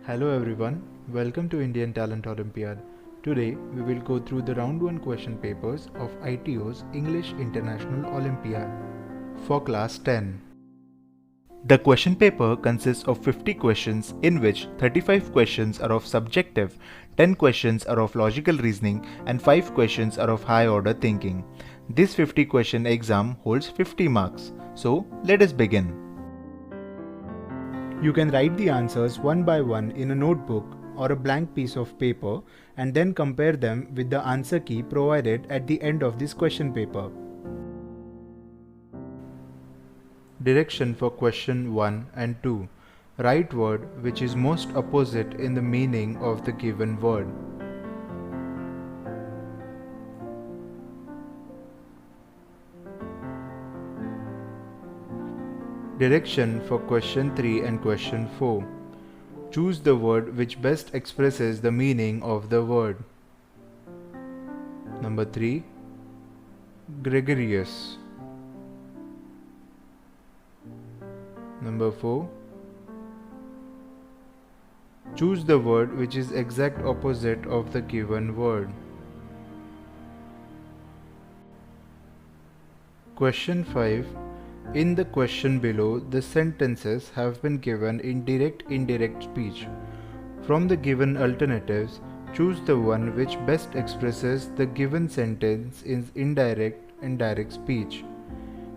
Hello everyone, welcome to Indian Talent Olympiad. Today we will go through the round 1 question papers of ITO's English International Olympiad for class 10. The question paper consists of 50 questions in which 35 questions are of subjective, 10 questions are of logical reasoning and 5 questions are of high order thinking. This 50 question exam holds 50 marks. So let us begin. You can write the answers one by one in a notebook or a blank piece of paper and then compare them with the answer key provided at the end of this question paper. Direction for question 1 and 2. Write word which is most opposite in the meaning of the given word. Direction for question 3 and question 4. Choose the word which best expresses the meaning of the word. Number 3. Gregarious. Number 4. Choose the word which is exact opposite of the given word. Question 5. In the question below, the sentences have been given in direct-indirect speech. From the given alternatives, choose the one which best expresses the given sentence in indirect speech.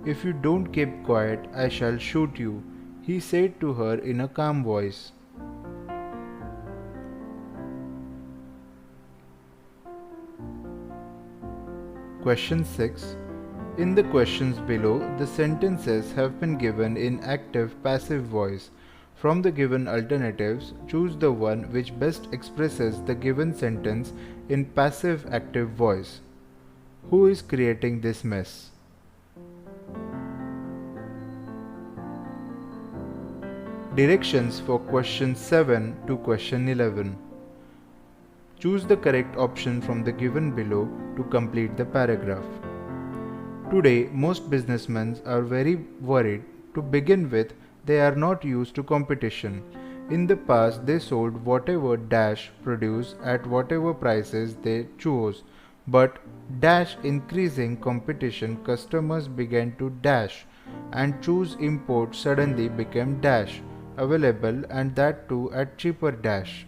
If you don't keep quiet, I shall shoot you, he said to her in a calm voice. Question 6. In the questions below, the sentences have been given in active-passive voice. From the given alternatives, choose the one which best expresses the given sentence in passive-active voice. Who is creating this mess? Directions for question 7 to question 11. Choose the correct option from the given below to complete the paragraph. Today, most businessmen are very worried. To begin with, they are not used to competition. In the past, they sold whatever dash produce at whatever prices they chose. But dash increasing competition, customers began to dash and choose import suddenly became dash available, and that too at cheaper dash.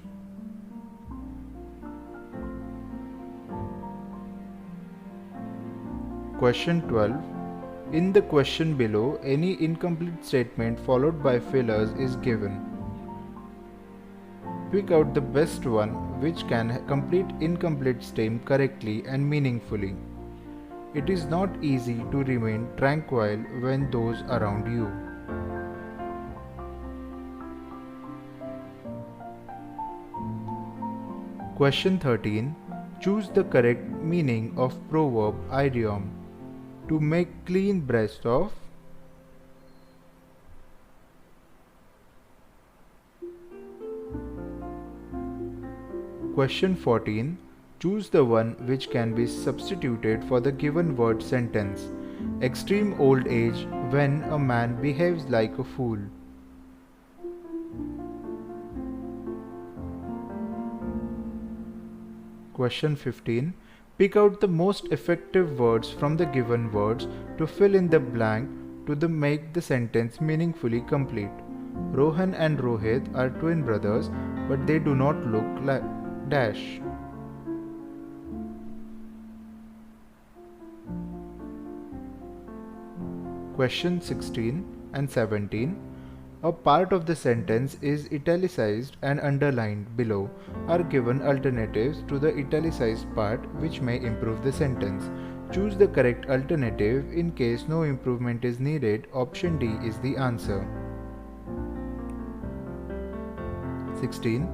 Question 12. In the question below, any incomplete statement followed by fillers is given. Pick out the best one which can complete incomplete statement correctly and meaningfully. It is not easy to remain tranquil when those around you. Question 13. Choose the correct meaning of proverb idiom. To make clean breast of. Question 14. Choose the one which can be substituted for the given word sentence. Extreme old age when a man behaves like a fool. Question 15. Pick out the most effective words from the given words to fill in the blank to make the sentence meaningfully complete. Rohan and Rohit are twin brothers, but they do not look like dash. Question 16 and 17. A part of the sentence is italicized and underlined below are given alternatives to the italicized part which may improve the sentence. Choose the correct alternative. In case no improvement is needed, option D is the answer. 16.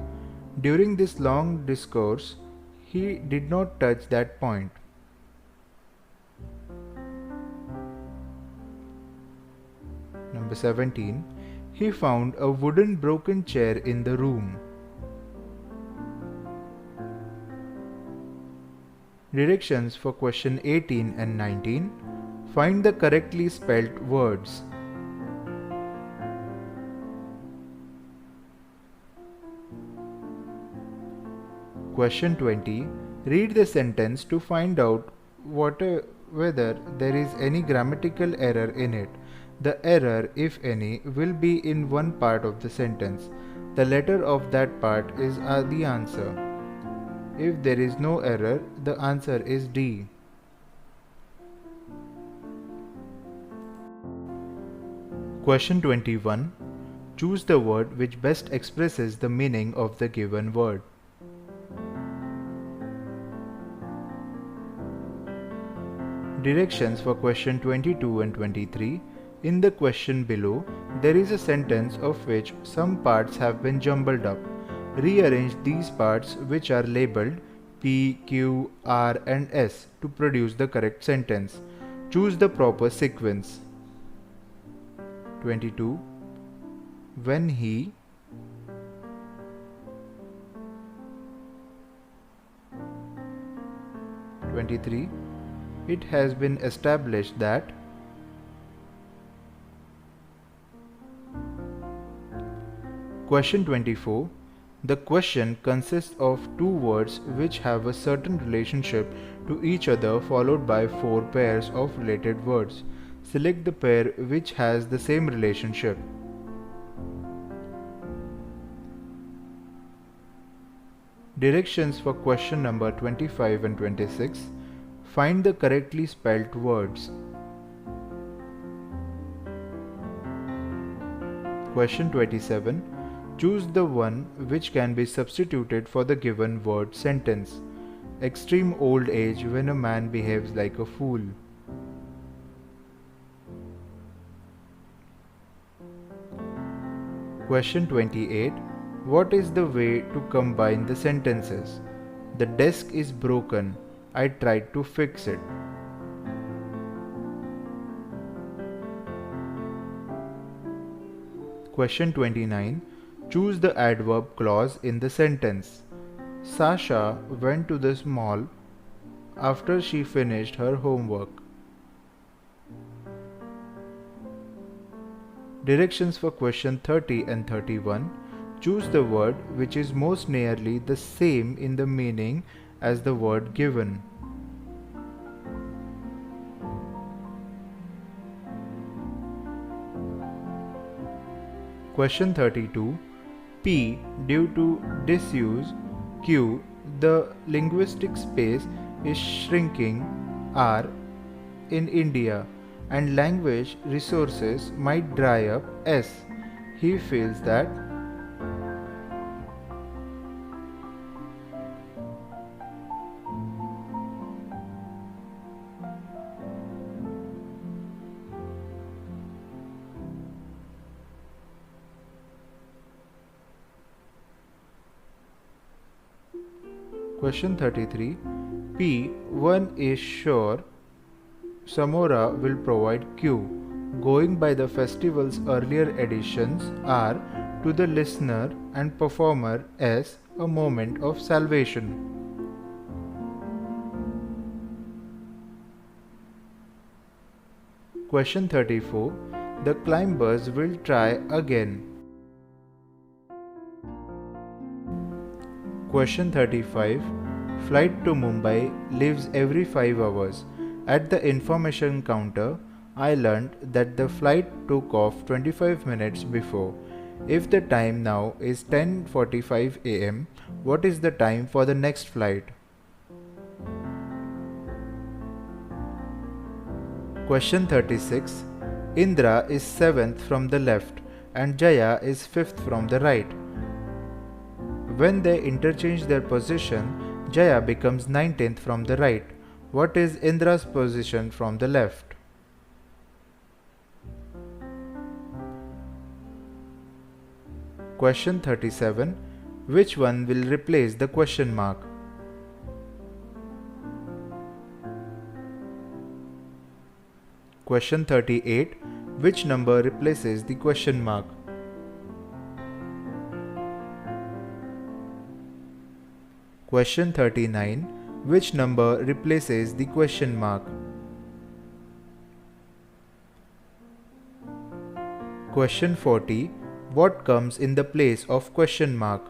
During this long discourse, he did not touch that point. Number 17. He found a wooden broken chair in the room. Directions for question 18 and 19. Find the correctly spelled words. Question 20. Read the sentence to find out whether there is any grammatical error in it. The error, if any, will be in one part of the sentence. The letter of that part is the answer. If there is no error, the answer is D. Question 21. Choose the word which best expresses the meaning of the given word. Directions for question 22 and 23. In the question below, there is a sentence of which some parts have been jumbled up. Rearrange these parts, which are labeled P, Q, R and S, to produce the correct sentence. Choose the proper sequence. 22. When he. 23. It has been established that. Question 24. The question consists of two words which have a certain relationship to each other followed by four pairs of related words. Select the pair which has the same relationship. Directions for question number 25 and 26. Find the correctly spelled words. Question 27. Choose the one which can be substituted for the given word sentence. Extreme old age when a man behaves like a fool. Question 28. What is the way to combine the sentences? The desk is broken. I tried to fix it. Question 29. Choose the adverb clause in the sentence. Sasha went to the mall after she finished her homework. Directions for question 30 and 31. Choose the word which is most nearly the same in the meaning as the word given. Question 32. P. Due to disuse. Q. The linguistic space is shrinking. R. In India and language resources might dry up. S. He feels that. Question 33. P. One is sure Samora will provide Q. Going by the festival's earlier editions are to the listener and performer as a moment of salvation. Question 34. The climbers will try again. Question 35. Flight to Mumbai leaves every 5 hours. At the information counter, I learned that the flight took off 25 minutes before. If the time now is 10:45 am, what is the time for the next flight? Question 36. Indra is 7th from the left and Jaya is 5th from the right. When they interchange their position, Jaya becomes 19th from the right. What is Indra's position from the left? Question 37. Which one will replace the question mark? Question 38. Which number replaces the question mark? Question 39. Which number replaces the question mark? Question 40. What comes in the place of question mark?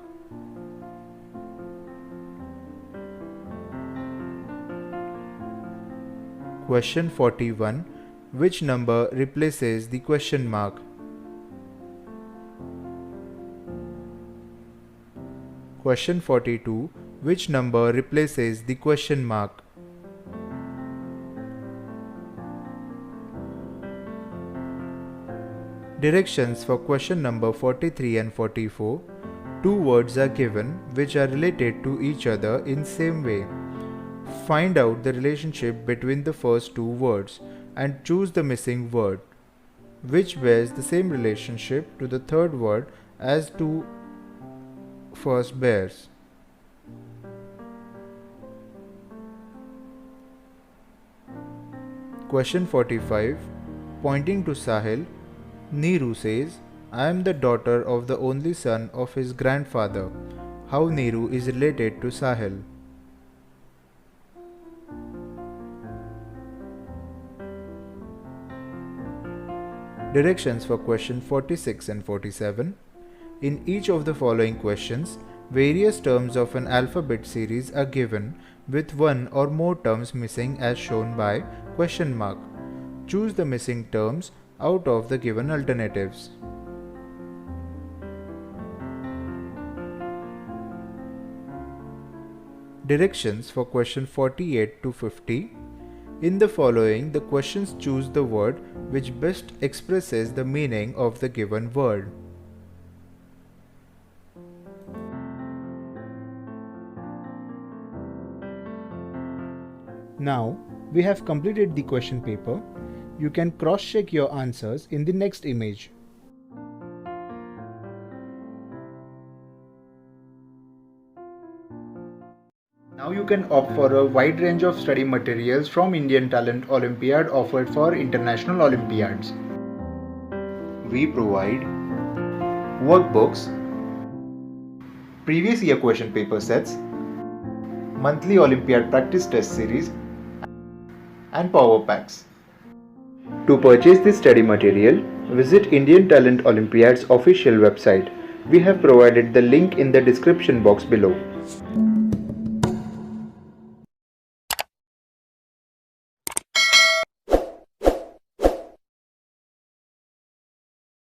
Question 41. Which number replaces the question mark? Question 42. Which number replaces the question mark? Directions for question number 43 and 44. Two words are given which are related to each other in same way. Find out the relationship between the first two words and choose the missing word, which bears the same relationship to the third word as two first bears. Question 45. Pointing to Sahil, Neeru says, I am the daughter of the only son of his grandfather. How Neeru is related to Sahil? Directions for question 46 and 47. In each of the following questions, various terms of an alphabet series are given with one or more terms missing as shown by question mark. Choose the missing terms out of the given alternatives. Directions for question 48 to 50. In the following, the questions choose the word which best expresses the meaning of the given word. Now, we have completed the question paper. You can cross-check your answers in the next image. Now you can opt for a wide range of study materials from Indian Talent Olympiad offered for international Olympiads. We provide workbooks, previous year question paper sets, monthly Olympiad practice test series, and power packs. To purchase this study material, visit Indian Talent Olympiad's official website. We have provided the link in the description box below.